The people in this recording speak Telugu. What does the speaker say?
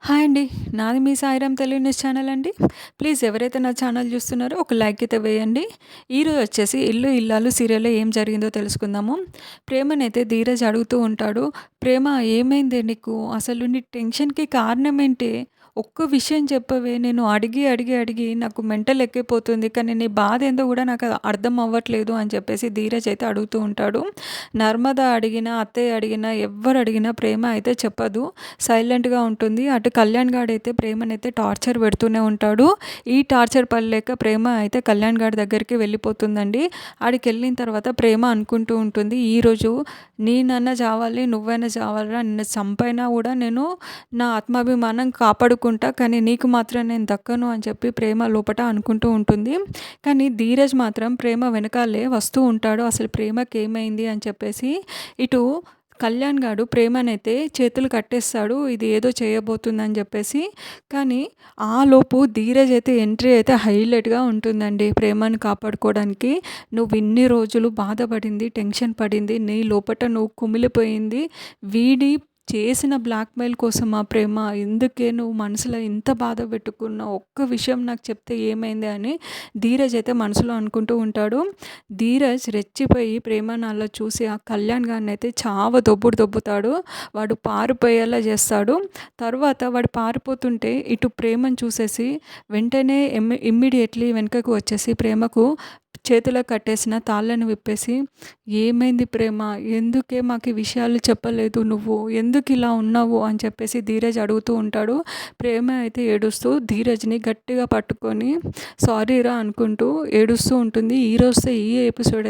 హాయ్ అండి. నాది మీ సాయిరామ్ తెలుగు న్యూస్ ఛానల్ అండి. ప్లీజ్ ఎవరైతే నా ఛానల్ చూస్తున్నారో ఒక లైక్ అయితే వేయండి. ఈరోజు వచ్చేసి 'ఇల్లు ఇల్లాలు' సీరియల్‌లో ఏం జరిగిందో తెలుసుకుందాము. ప్రేమనైతే ధీరజ్ అడుగుతూ ఉంటాడు. "ప్రేమ ఏమైందే నీకు? అసలు నీ టెన్షన్‌కి కారణం ఏంటి? ఒక్క విషయం చెప్పవే? నేను అడిగి నాకు మెంటల్ ఎక్కిపోతుంది. కానీ నీ బాధ ఏందో కూడా నాకు అర్థం అవ్వట్లేదు" అని చెప్పేసి ధీరజ్ అయితే అడుగుతూ ఉంటాడు. నర్మద అడిగినా, అత్తయ్య అడిగినా, ఎవ్వరు అడిగినా ప్రేమ అయితే చెప్పదు. సైలెంట్‌గా ఉంటుంది. అటు కళ్యాణ్ గాడైతే ప్రేమనైతే టార్చర్ పెడుతూనే ఉంటాడు. ఈ టార్చర్ పడలేక ప్రేమ అయితే కళ్యాణ్ గాడి దగ్గరికి వెళ్ళిపోతుందండి. ఆడికెళ్ళిన తర్వాత ప్రేమ అనుకుంటూ ఉంటుంది, ఈరోజు నేనన్నా చావాలి, నువ్వైనా చావాలిరా, నిన్ను చంపైనా కూడా నేను నా ఆత్మాభిమానం కాపాడుకుంటా, కానీ నీకు మాత్రం నేను దక్కను అని చెప్పి ప్రేమ లోపట అనుకుంటూ ఉంటుంది. కానీ ధీరజ్ మాత్రం ప్రేమ వెనకాలే వస్తూ ఉంటాడు. అసలు ప్రేమకేమైంది అని చెప్పేసి. ఇటు కళ్యాణ్ గాడు ప్రేమనైతే చేతులు కట్టేస్తాడు, ఇది ఏదో చేయబోతుందని చెప్పేసి. కానీ ఆలోపు ధీరజ్ అయితే ఎంట్రీ అయితే హైలైట్‌గా ఉంటుందండి ప్రేమను కాపాడుకోవడానికి. నువ్వు ఇన్ని రోజులు బాధపడింది, టెన్షన్ పడింది, నీ లోపట నువ్వు కుమిలిపోయింది వీడి చేసిన బ్లాక్‌మెయిల్ కోసమా ప్రేమ? ఎందుకే నువ్వు మనసులో ఇంత బాధ పెట్టుకున్నావు? ఒక్క విషయం నాకు చెప్తే ఏమైంది అని ధీరజ్ అయితే మనసులో అనుకుంటూ ఉంటాడు. ధీరజ్ రెచ్చిపోయి ప్రేమను అలా చూసి ఆ కళ్యాణ్ గారినైతే దొబ్బుతాడు. వాడు పారిపోయేలా చేస్తాడు. తర్వాత వాడు పారిపోతుంటే ఇటు ప్రేమను చూసేసి వెంటనే ఇమ్మీడియేట్‌లీ వెనకకు వచ్చేసి ప్రేమకు చేతిలో కట్టేసిన తాళ్ళను విప్పేసి, "ఏమైంది ప్రేమ? ఎందుకే మాకు ఈ విషయాలు చెప్పలేదు నువ్వు? ఎందుకు ఇలా ఉన్నావు?" అని చెప్పేసి ధీరజ్ అడుగుతూ ఉంటాడు. ప్రేమ అయితే ఏడుస్తూ ధీరజ్‌ని గట్టిగా పట్టుకొని సారీరా అనుకుంటూ ఏడుస్తూ ఉంటుంది. ఈ ఎపిసోడ్